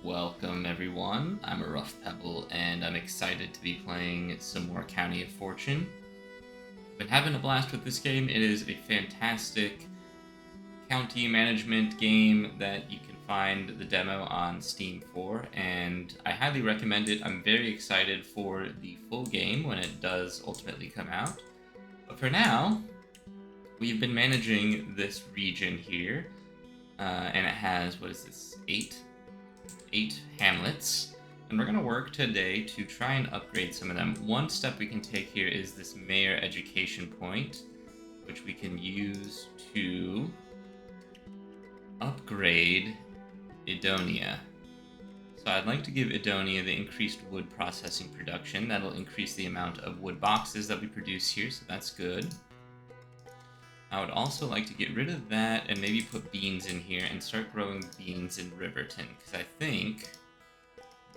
Welcome everyone, I'm a Rough Pebble and I'm excited to be playing some more County of Fortune. Been having a blast with this game. It is a fantastic county management game that you can find the demo on Steam for, and I highly recommend it. I'm very excited for the full game when it does ultimately come out. But for now, we've been managing this region here, and it has, what is this, eight hamlets, and we're going to work today to try and upgrade some of them. One step we can take here is this mayor education point, which we can use to upgrade Edonia. So I'd like to give Edonia the increased wood processing production. That'll increase the amount of wood boxes that we produce here, so that's good. I would also like to get rid of that and maybe put beans in here and start growing beans in Riverton, because I think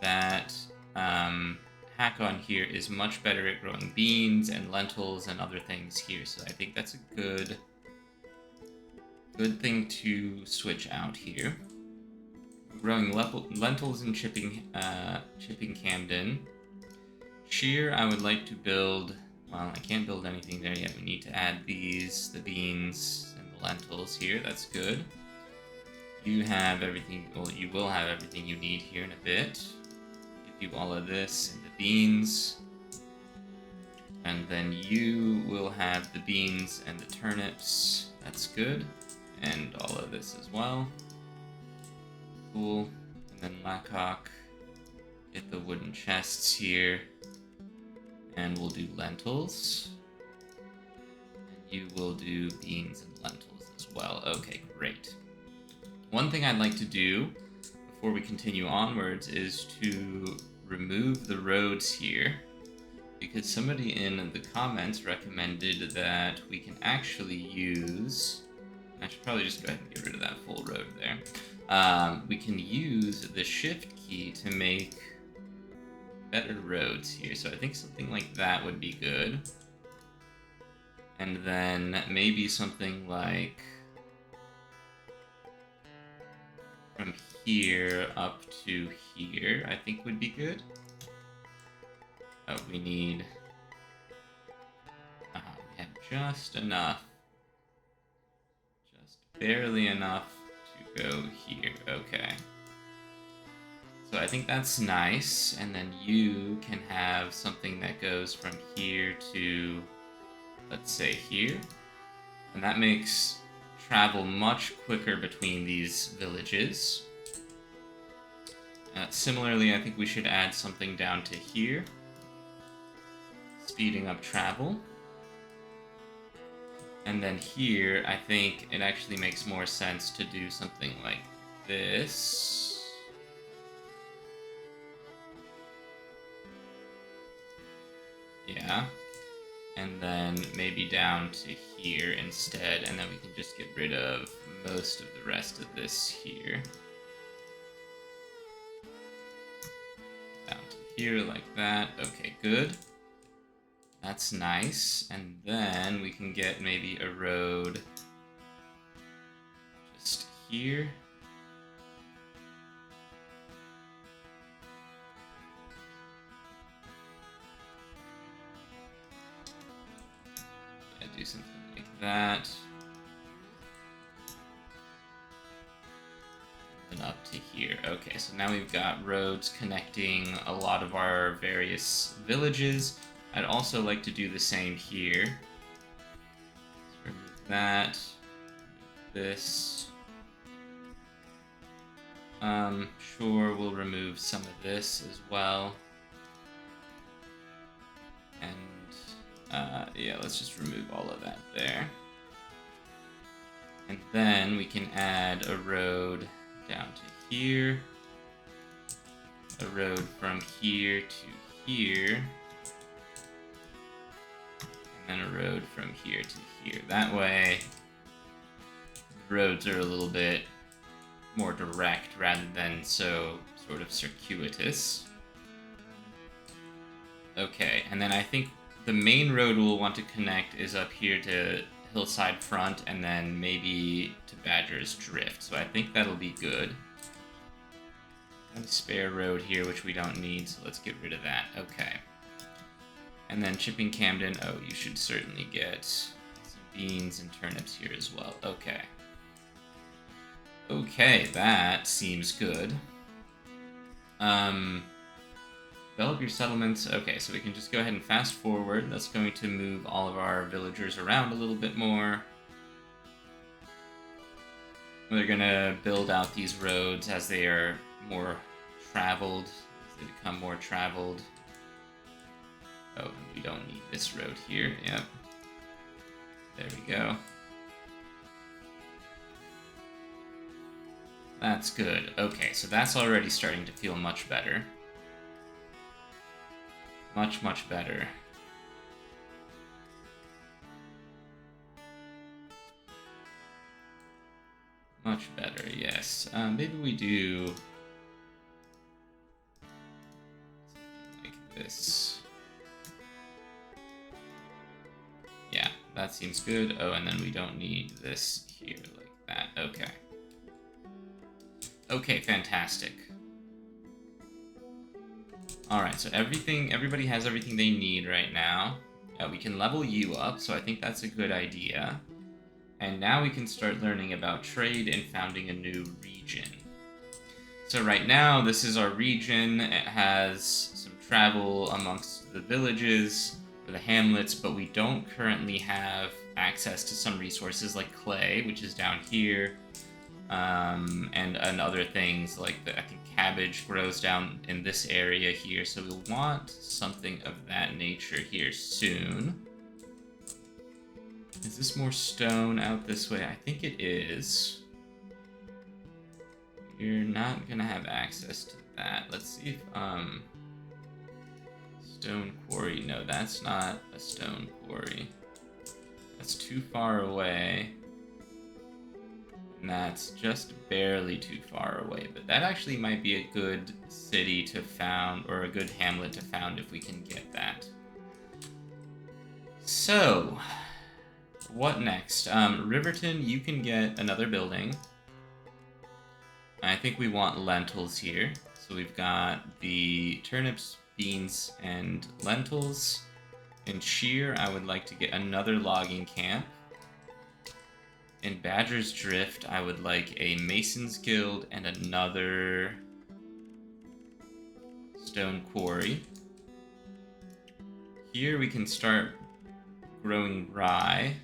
that Hakon here is much better at growing beans and lentils and other things here, so I think that's a good thing to switch out here. Growing lentils and chipping Camden. Shear, I would like to build. Well, I can't build anything there yet. We need to add these, the beans and the lentils here. That's good. You have everything. Well, you will have everything you need here in a bit. Give you all of this and the beans. And then you will have the beans and the turnips. That's good. And all of this as well. Cool. And then Lackock. Get the wooden chests here. And we'll do lentils. And you will do beans and lentils as well. Okay, great. One thing I'd like to do before we continue onwards is to remove the roads here, because somebody in the comments recommended that we can actually use... I should probably just go ahead and get rid of that full road there. We can use the shift key to make better roads here, so I think something like that would be good. And then maybe something like from here up to here, I think would be good. Oh, we need... we have just enough. Just barely enough to go here. Okay. So I think that's nice, and then you can have something that goes from here to, let's say, here. And that makes travel much quicker between these villages. Similarly, I think we should add something down to here, speeding up travel. And then here, I think it actually makes more sense to do something like this. Yeah, and then maybe down to here instead, and then we can just get rid of most of the rest of this here. Down to here like that. Okay, good. That's nice. And then we can get maybe a road just here. Do something like that. And up to here. Okay, so now we've got roads connecting a lot of our various villages. I'd also like to do the same here. Let's remove that. This. Sure, we'll remove some of this as well. And yeah, let's just remove all of that there. And then we can add a road down to here. A road from here to here. And then a road from here to here. That way, the roads are a little bit more direct rather than so sort of circuitous. Okay, and then I think the main road we'll want to connect is up here to Hillside Front and then maybe to Badger's Drift. So I think that'll be good. have a spare road here, which we don't need, so let's get rid of that. Okay. And then Chipping Camden. Oh, you should certainly get some beans and turnips here as well. Okay. Okay, that seems good. Develop your settlements. Okay, so we can just go ahead and fast forward. That's going to move all of our villagers around a little bit more. We're gonna build out these roads as they are more traveled, as they become more traveled. Oh, and we don't need this road here. Yep. There we go. That's good. Okay, so that's already starting to feel much better. Much, much better. Much better, yes. Maybe we do something like this. Yeah, that seems good. Oh, and then we don't need this here like that. Okay. Okay, fantastic. Alright, so everybody has everything they need right now. We can level you up, so I think that's a good idea. And now we can start learning about trade and founding a new region. So right now, this is our region. It has some travel amongst the villages, or the hamlets, but we don't currently have access to some resources like clay, which is down here, and other things like I think cabbage grows down in this area here, so we'll want something of that nature here soon. Is this more stone out this way? I think it is. You're not gonna have access to that. Let's see if, stone quarry. No, that's not a stone quarry. That's too far away. And that's just barely too far away. But that actually might be a good city to found, or a good hamlet to found if we can get that. So, what next? Riverton, you can get another building. I think we want lentils here. So we've got the turnips, beans, and lentils. In Sheer, I would like to get another logging camp. In Badger's Drift, I would like a Mason's Guild and another stone quarry. Here we can start growing rye.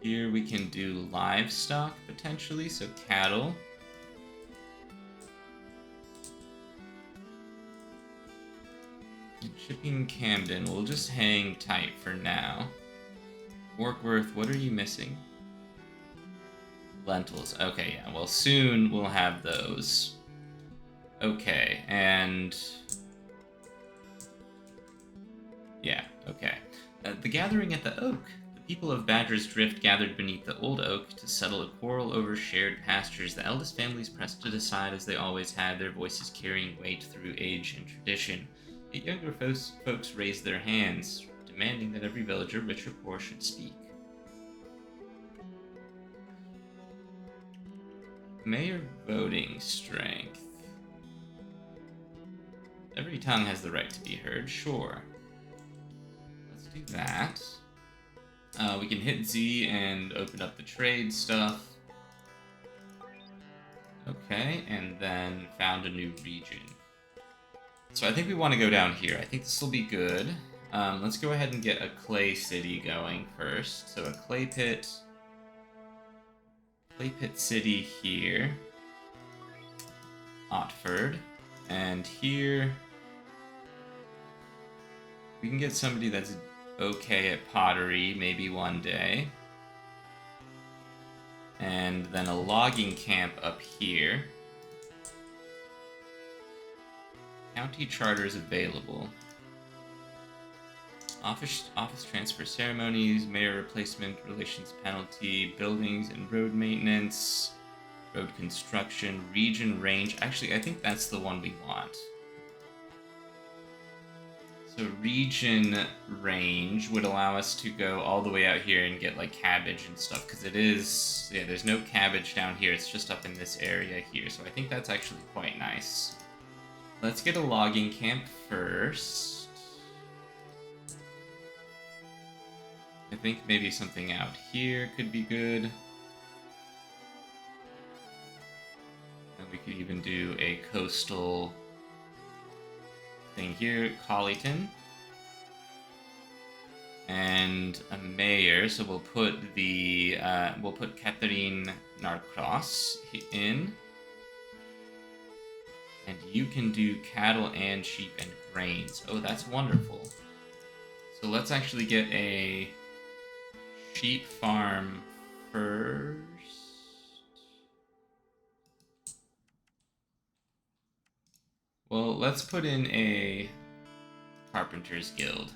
Here we can do livestock, potentially, so cattle. And Chipping Camden, we'll just hang tight for now. Warkworth, what are you missing? Lentils. Okay, yeah, well, soon we'll have those. Okay, and... yeah, okay. The gathering at the Oak. People of Badger's Drift gathered beneath the old oak to settle a quarrel over shared pastures. The eldest families pressed to decide as they always had, their voices carrying weight through age and tradition. Yet younger folks raised their hands, demanding that every villager, rich or poor, should speak. Mayor voting strength. Every tongue has the right to be heard, sure. Let's do that. We can hit Z and open up the trade stuff. Okay, and then found a new region. So I think we want to go down here. I think this will be good. Let's go ahead and get a clay city going first. So a clay pit city here. Otford. And here we can get somebody that's okay at pottery, maybe one day. And then a logging camp up here. County charters available. Office transfer ceremonies, mayor replacement, relations penalty, buildings and road maintenance, road construction, region range. Actually, I think that's the one we want. So region range would allow us to go all the way out here and get like cabbage and stuff, because it is, yeah, there's no cabbage down here, it's just up in this area here, so I think that's actually quite nice. Let's get a logging camp first. I think maybe something out here could be good. And we could even do a coastal thing here, Collyton. And a mayor, so we'll put the we'll put Catherine Narcross in. And you can do cattle and sheep and grains. Oh, that's wonderful. So let's actually get a sheep farm first. Well, let's put in a carpenter's guild.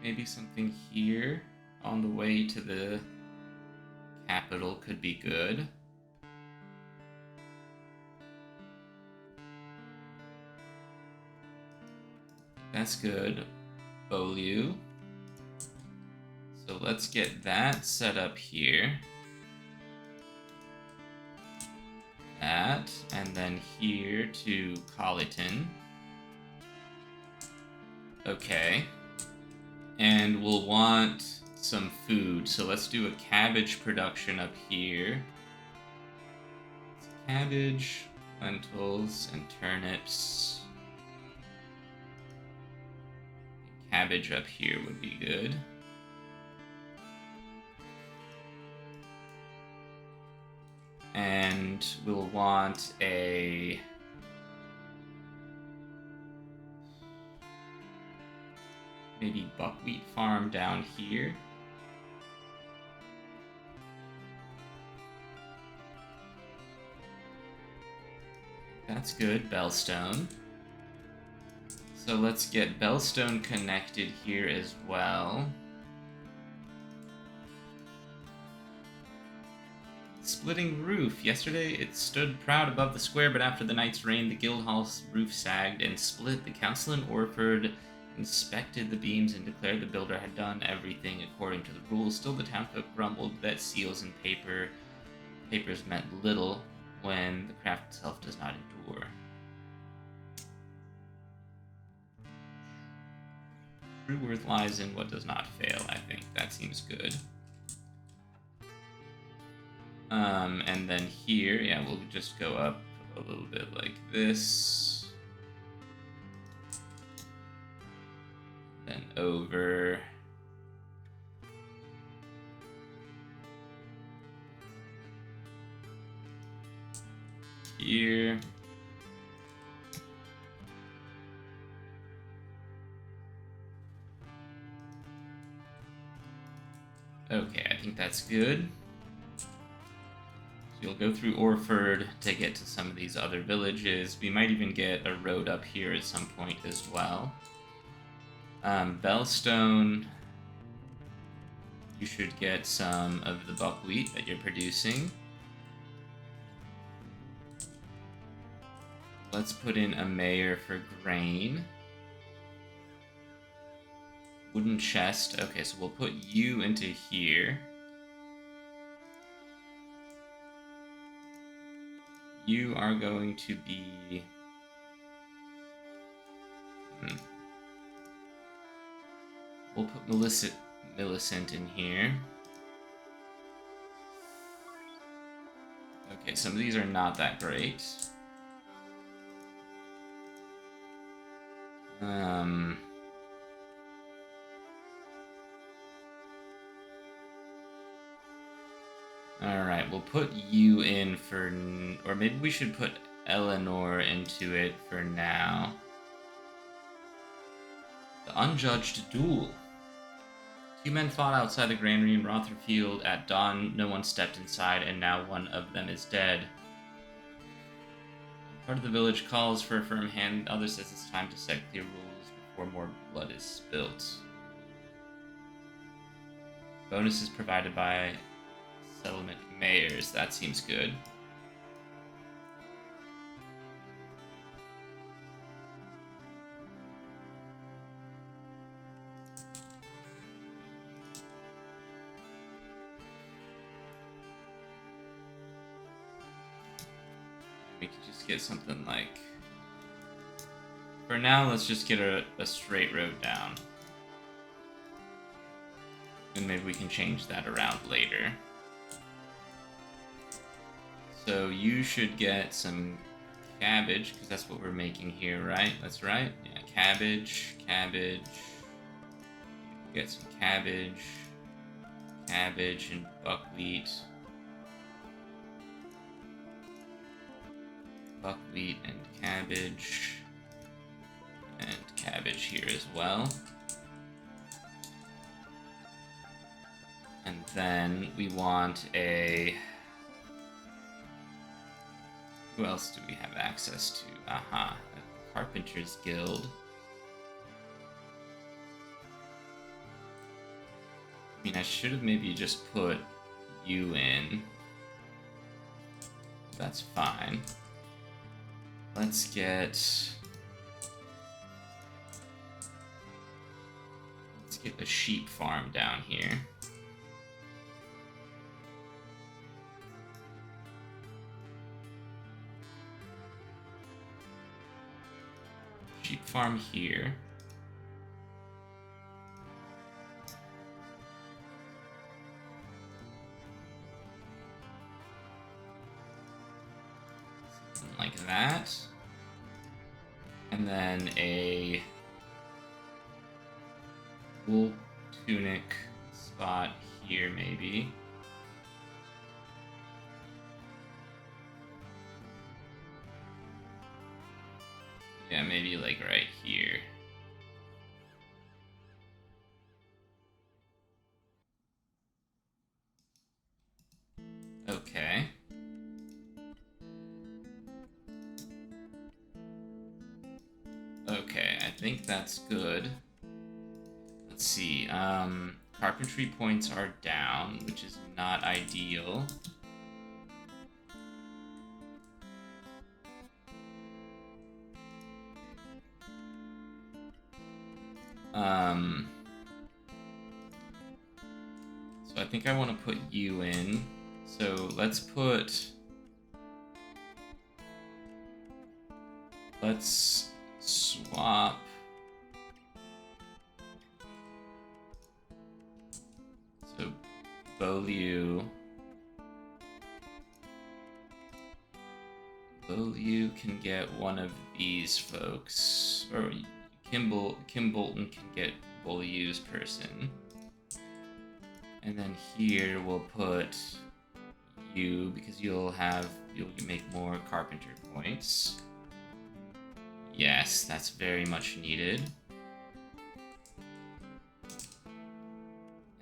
Maybe something here on the way to the capital could be good. That's good. Beaulieu. So let's get that set up here. That, and then here to Collyton. Okay. And we'll want some food, so let's do a cabbage production up here. Cabbage, lentils, and turnips. Cabbage up here would be good. And we'll want a maybe buckwheat farm down here. That's good, Bellstone. So let's get Bellstone connected here as well. Splitting roof. Yesterday it stood proud above the square, but after the night's rain, the Guildhall's roof sagged and split. The council in Orford inspected the beams and declared the builder had done everything according to the rules. Still, the townfolk grumbled that seals and papers meant little when the craft itself does not endure. True worth lies in what does not fail, I think. That seems good. And then here, yeah, we'll just go up a little bit like this. Then over. Here. Okay, I think that's good. So you'll go through Orford to get to some of these other villages. We might even get a road up here at some point as well. Bellstone, you should get some of the buckwheat that you're producing. Let's put in a mayor for grain. Wooden chest. Okay, so we'll put you into here. You are going to be... We'll put Millicent in here. Okay, some of these are not that great. Alright, we'll put you in for... Or maybe we should put Eleanor into it for now. The Unjudged Duel. Two men fought outside the granary in Rotherfield at dawn. No one stepped inside, and now one of them is dead. Part of the village calls for a firm hand. Others says it's time to set clear rules before more blood is spilt. Bonuses provided by settlement mayors. That seems good. We could just get something like... For now, let's just get a straight road down. And maybe we can change that around later. So you should get some cabbage, because that's what we're making here, right? That's right. Yeah, cabbage. Get some cabbage and buckwheat. Buckwheat and cabbage. And cabbage here as well. And then we want a... Who else do we have access to? Aha, a Carpenter's Guild. I mean, I should have maybe just put you in. That's fine. Let's get a sheep farm down here. Sheep farm here. Something like that. And then a wool tunic spot here, maybe. Yeah, maybe like right here. Okay. Okay, I think that's good. Let's see, carpentry points are down, which is not ideal. So I think I want to put you in. So let's swap. So Beaulieu can get one of these folks, or Kim Bolton can get Beaulieu's person. And then here we'll put you, because you'll make more carpenter points. Yes, that's very much needed.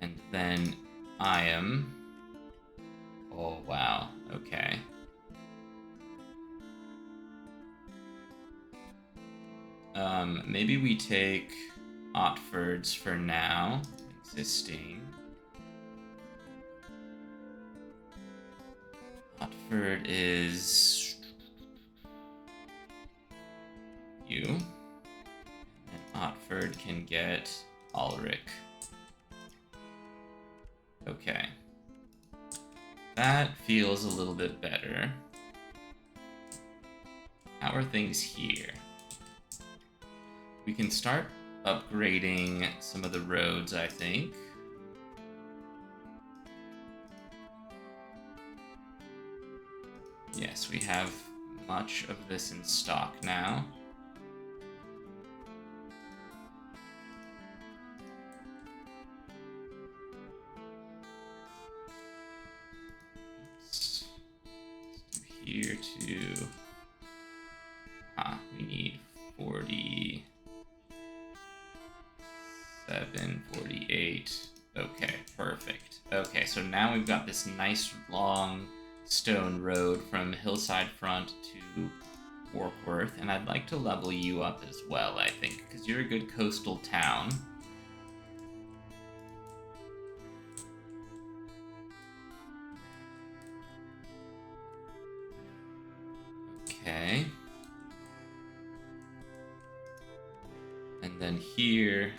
And then I am... Oh, wow. Okay. Maybe we take Otford's for now. Existing. Otford is... you. And Otford can get Ulrich. Okay. That feels a little bit better. How are things here? We can start upgrading some of the roads, I think. Yes, we have much of this in stock now. Let's do here too. We need 47, 48. Okay, perfect. Okay, so now we've got this nice long stone road from Hillside Front to Warkworth, and I'd like to level you up as well, I think, because you're a good coastal town. Okay. And then here...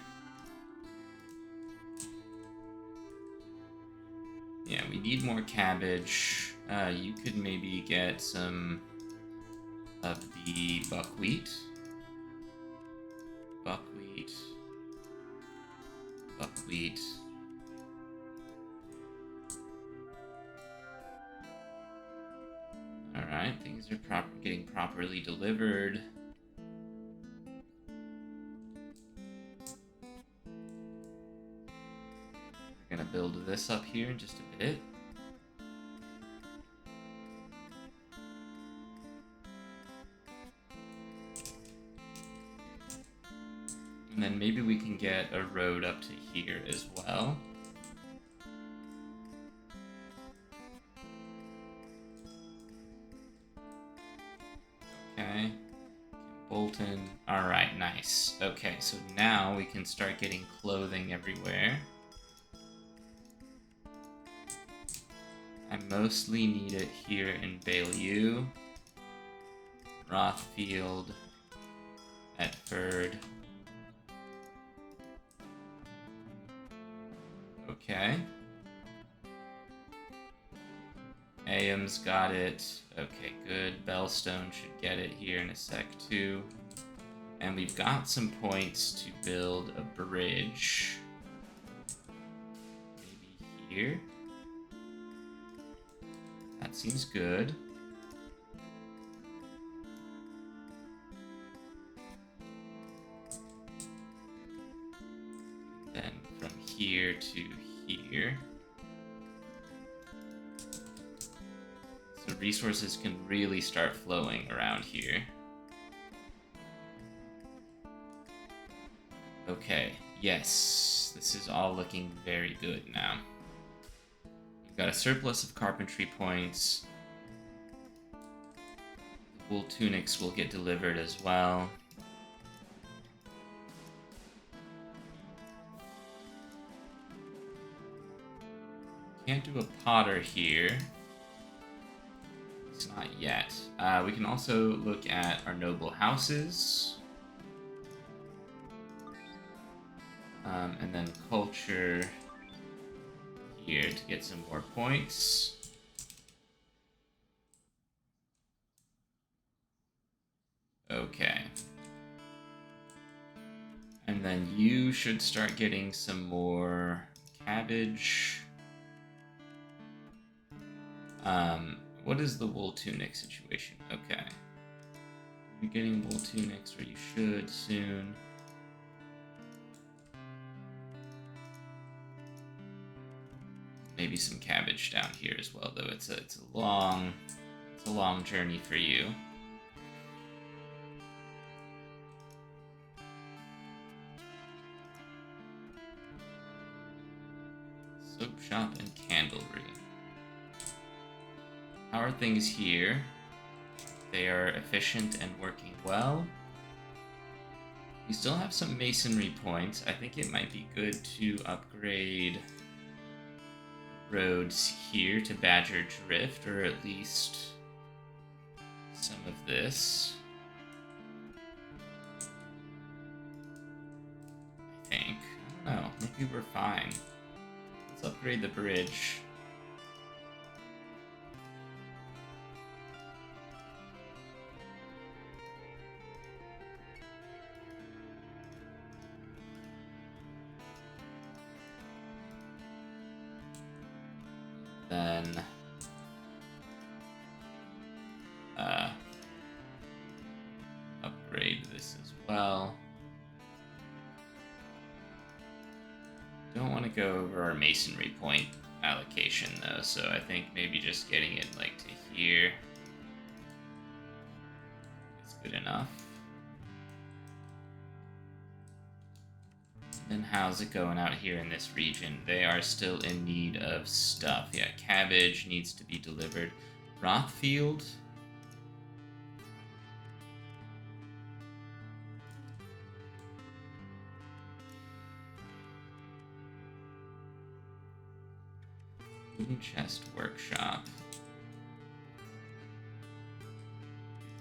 yeah, we need more cabbage. You could maybe get some of the buckwheat. Buckwheat. Buckwheat. Alright, things are getting properly delivered. We're gonna build this up here in just a bit. And then maybe we can get a road up to here as well. Okay. Bolton. Alright, nice. Okay, so now we can start getting clothing everywhere. I mostly need it here in Baylieu, Rothfield, Etford. Okay. Aham's got it. Okay, good. Bellstone should get it here in a sec too. And we've got some points to build a bridge. Maybe here. That seems good. Then from here to here. So resources can really start flowing around here. Okay, yes, this is all looking very good now. We've got a surplus of carpentry points. The wool tunics will get delivered as well. Can't do a potter here. It's not yet. We can also look at our noble houses. And then culture here to get some more points. Okay. And then you should start getting some more cabbage. What is the wool tunic situation? Okay. You're getting wool tunics, or you should soon. Maybe some cabbage down here as well, though it's a long journey for you. Soap shop and candlery. How are things here? They are efficient and working well. We still have some masonry points. I think it might be good to upgrade roads here to Badger Drift, or at least some of this. I think. I don't know. Maybe we're fine. Let's upgrade the bridge. Then upgrade this as well. Don't want to go over our masonry point allocation though, so I think maybe just getting it like to here is good enough. Then how's it going out here in this region? They are still in need of stuff. Yeah, cabbage needs to be delivered. Rothfield? Wooden chest workshop.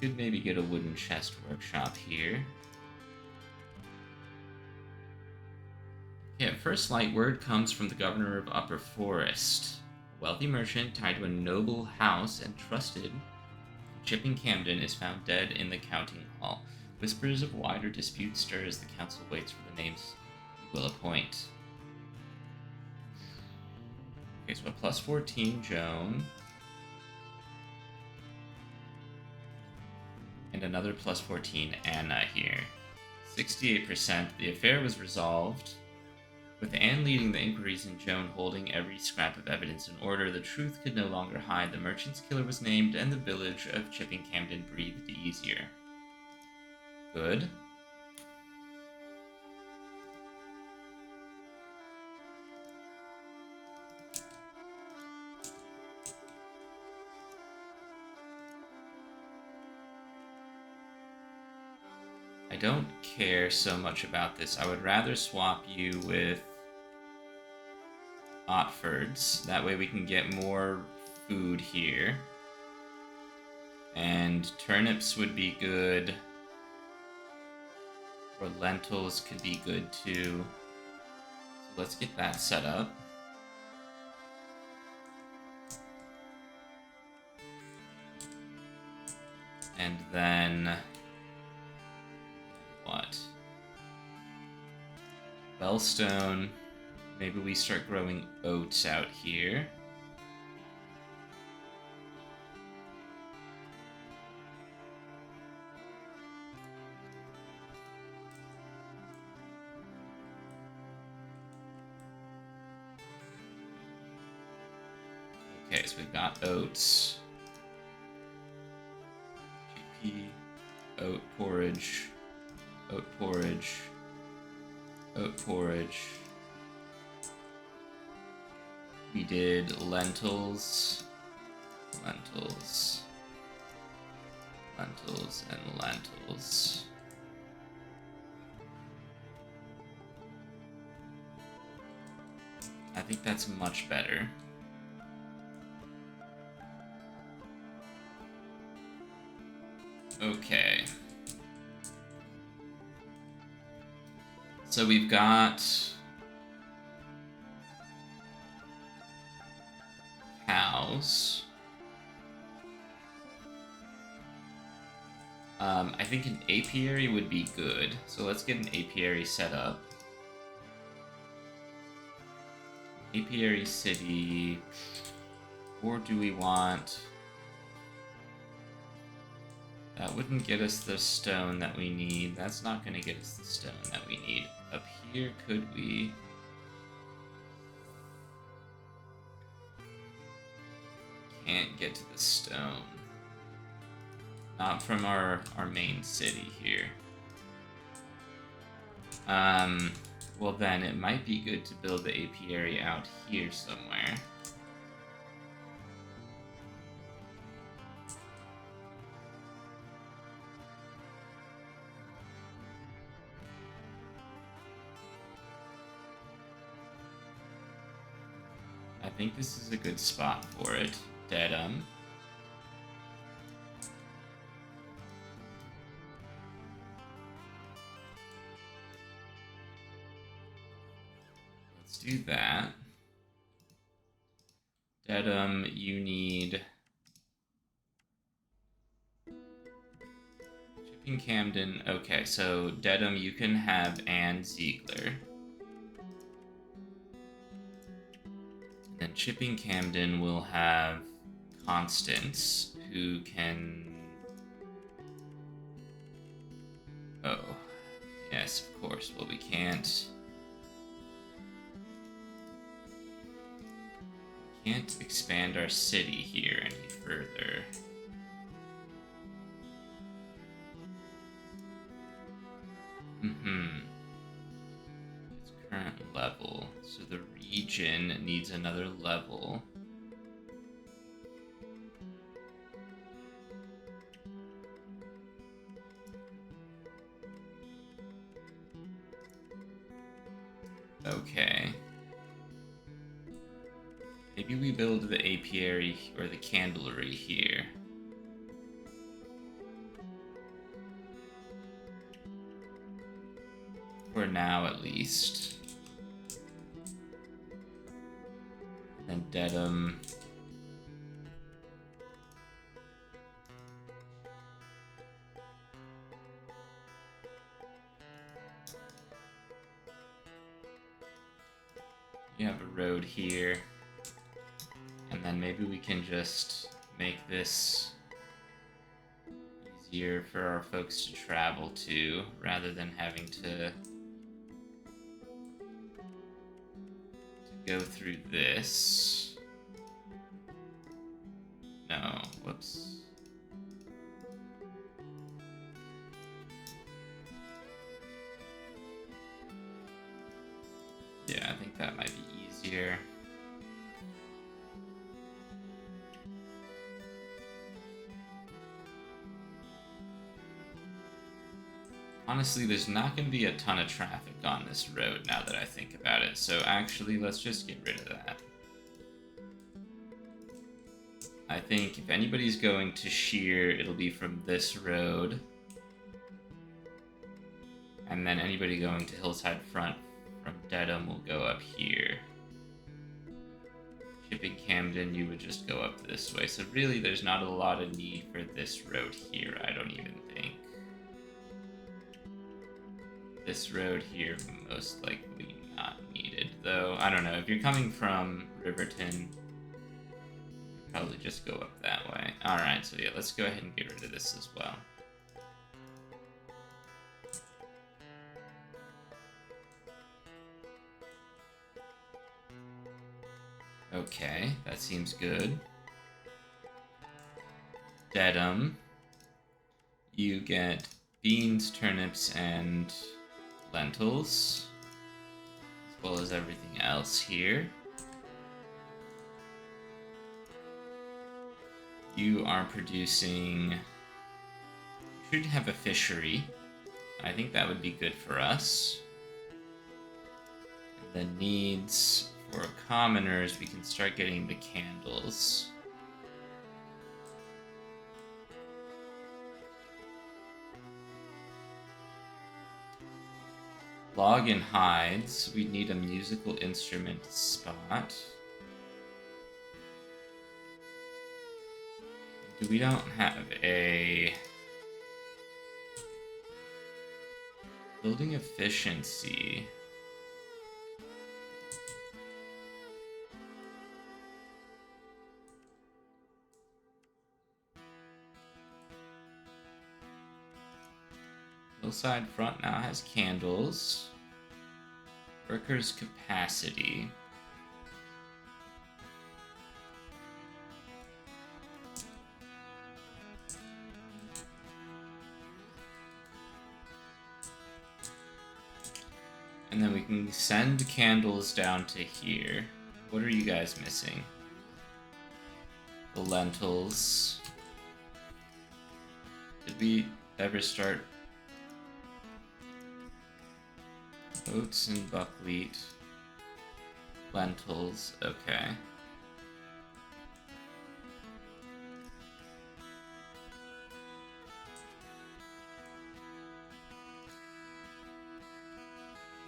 Could maybe get a wooden chest workshop here. Yeah, first light word comes from the governor of Upper Forest. A wealthy merchant tied to a noble house and trusted Chipping Camden is found dead in the counting hall. Whispers of wider disputes stir as the council waits for the names he will appoint. Okay, so a plus 14 Joan. And another plus 14 Anna here. 68%. The affair was resolved. With Anne leading the inquiries and Joan holding every scrap of evidence in order, the truth could no longer hide. The merchant's killer was named, and the village of Chipping Camden breathed easier. Good. I don't care so much about this. I would rather swap you with Otfords. That way we can get more food here. And turnips would be good. Or lentils could be good too. So let's get that set up. And then what? Bellstone. Maybe we start growing oats out here. Okay, so we've got oats. GP, oat porridge, oat porridge, oat porridge. We did lentils, lentils, lentils, and lentils. I think that's much better. Okay. So we've got cows. I think an apiary would be good. So let's get an apiary set up. Apiary city. Or do we want... That wouldn't get us the stone that we need. That's not going to get us the stone that we need. Up here, could we... Can't get to the stone. Not from our main city here. Well then, it might be good to build the apiary out here somewhere. I think this is a good spot for it. Dedham. Let's do that. Dedham, you need... Chipping Camden. Okay, so Dedham, you can have Anne Ziegler. Then Chipping Camden will have Constance, who can... Oh, yes, of course. Well, we can't expand our city here any further. Its current level. So the region needs another level. Okay. Maybe we build the apiary or the candlery here. For now, at least. And Dedham. We have a road here. And then maybe we can just make this easier for our folks to travel to, rather than having to go through this. No, whoops. Yeah, I think that might be easier. Honestly, there's not going to be a ton of traffic on this road now that I think about it, so actually, let's just get rid of that. I think if anybody's going to Sheer, it'll be from this road. And then anybody going to Hillside Front from Dedham will go up here. Shipping Camden, you would just go up this way. So really, there's not a lot of need for this road here, I don't even think. This road here, most likely not needed, though. I don't know, if you're coming from Riverton, probably just go up that way. Alright, so yeah, let's go ahead and get rid of this as well. Okay, that seems good. Dedham. You get beans, turnips, and lentils, as well as everything else here. You are producing... You should have a fishery. I think that would be good for us. And the needs for commoners, we can start getting the candles. Log and hides, we need a musical instrument spot. We don't have a... Building efficiency. Hillside Front now has candles. Workers' capacity. And then we can send candles down to here. What are you guys missing? The lentils. Did we ever start oats and buckwheat? Lentils, okay.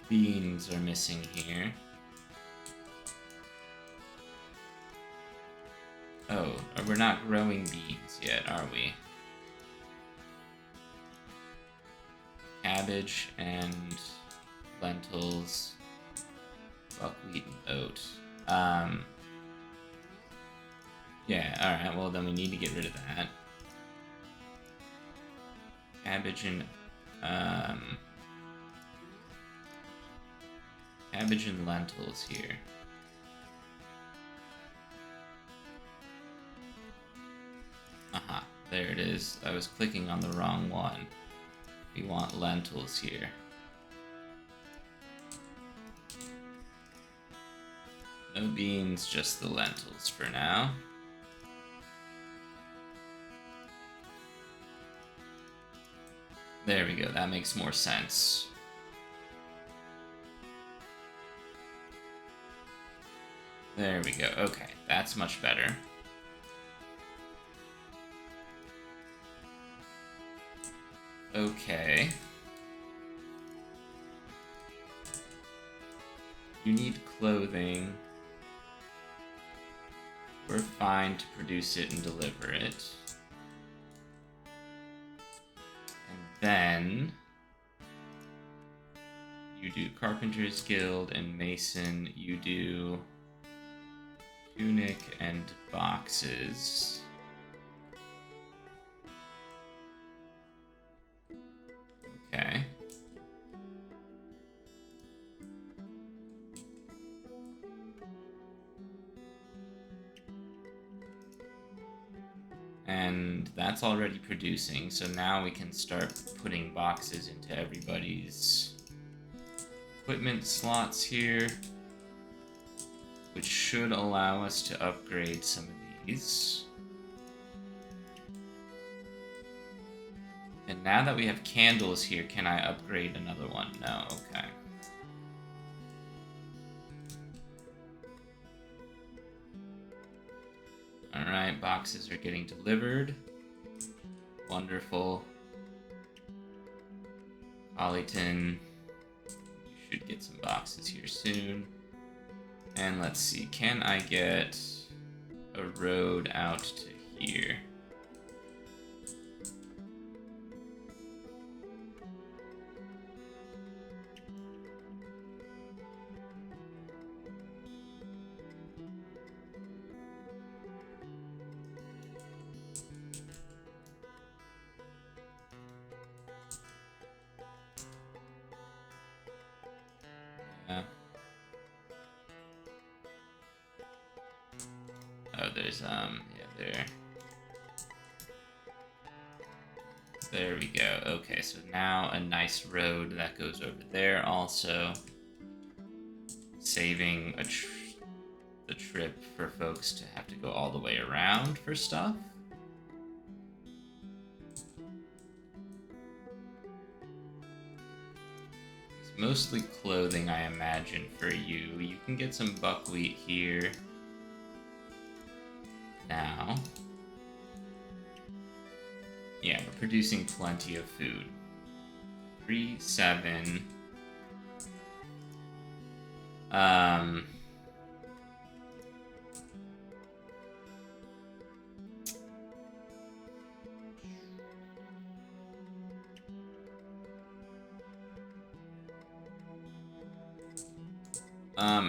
Beans are missing here. Oh, we're not growing beans yet, are we? Cabbage and lentils, buckwheat and oat. Yeah, alright, well then we need to get rid of that. Cabbage and, cabbage and lentils here. Aha, there it is. I was clicking on the wrong one. We want lentils here. No beans, just the lentils for now. There we go, that makes more sense. There we go, okay, that's much better. Okay. You need clothing. We're fine to produce it and deliver it. And then You do Carpenter's Guild, and Mason, you do tunic and boxes. Okay. And that's already producing, so now we can start putting boxes into everybody's equipment slots here, which should allow us to upgrade some of these. And now that we have candles here, can I upgrade another one? No, okay. Alright, boxes are getting delivered. Wonderful. Collyton, you should get some boxes here soon. And let's see, can I get a road out to here? Yeah. Oh, there's, yeah, there. There we go. Okay, so now a nice road that goes over there also. Saving the trip for folks to have to go all the way around for stuff. It's mostly clothing, I imagine, for you. You can get some buckwheat here. Now. Yeah, we're producing plenty of food. 3, 7.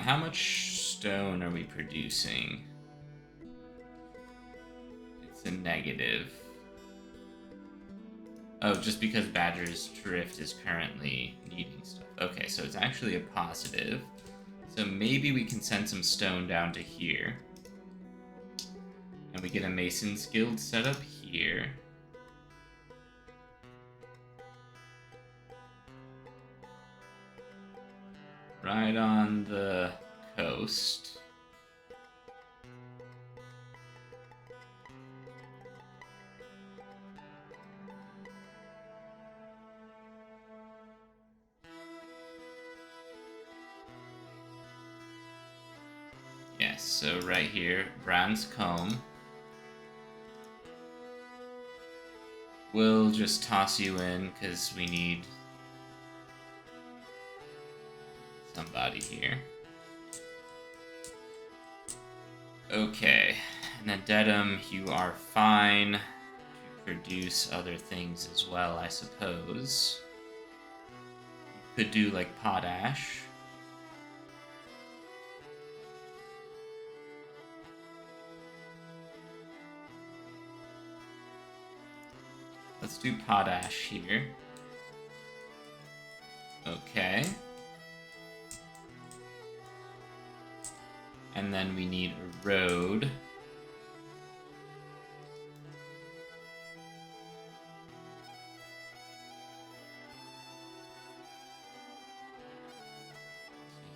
How much stone are we producing? It's a negative. Oh, just because Badger's Drift is currently needing stuff. Okay, so it's actually a positive. So maybe we can send some stone down to here. And we get a Mason's Guild set up here. Right on the coast. Yes, so right here, Bronze Comb. We'll just toss you in because we need somebody here. Okay, and then Dedham, you are fine to produce other things as well, I suppose. You could do like potash. Let's do potash here. Okay. And then we need a road.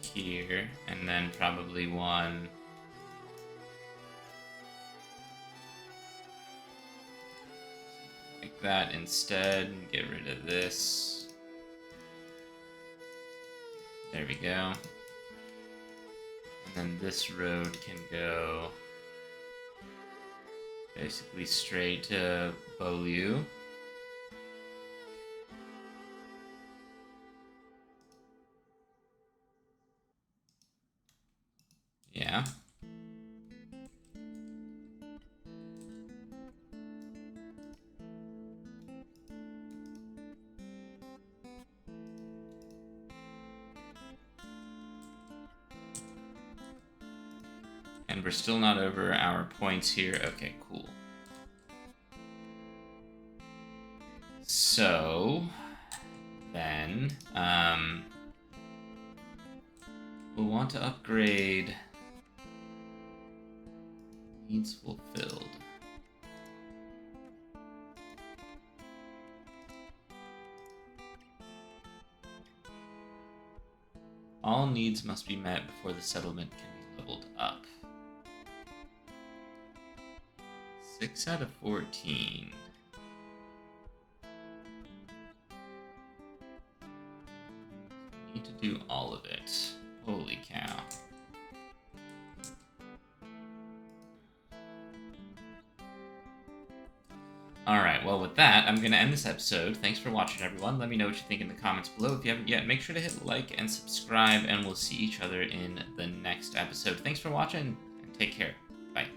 Here, and then probably one like that instead. Get rid of this. There we go. And then this road can go basically straight to Beaulieu. Yeah. And we're still not over our points here. Okay, cool. So, then, we'll want to upgrade needs fulfilled. All needs must be met before the settlement can be leveled up. 6 out of 14. Need to do all of it. Holy cow. Alright, well with that, I'm going to end this episode. Thanks for watching, everyone. Let me know what you think in the comments below. If you haven't yet, make sure to hit like and subscribe, and we'll see each other in the next episode. Thanks for watching, and take care. Bye.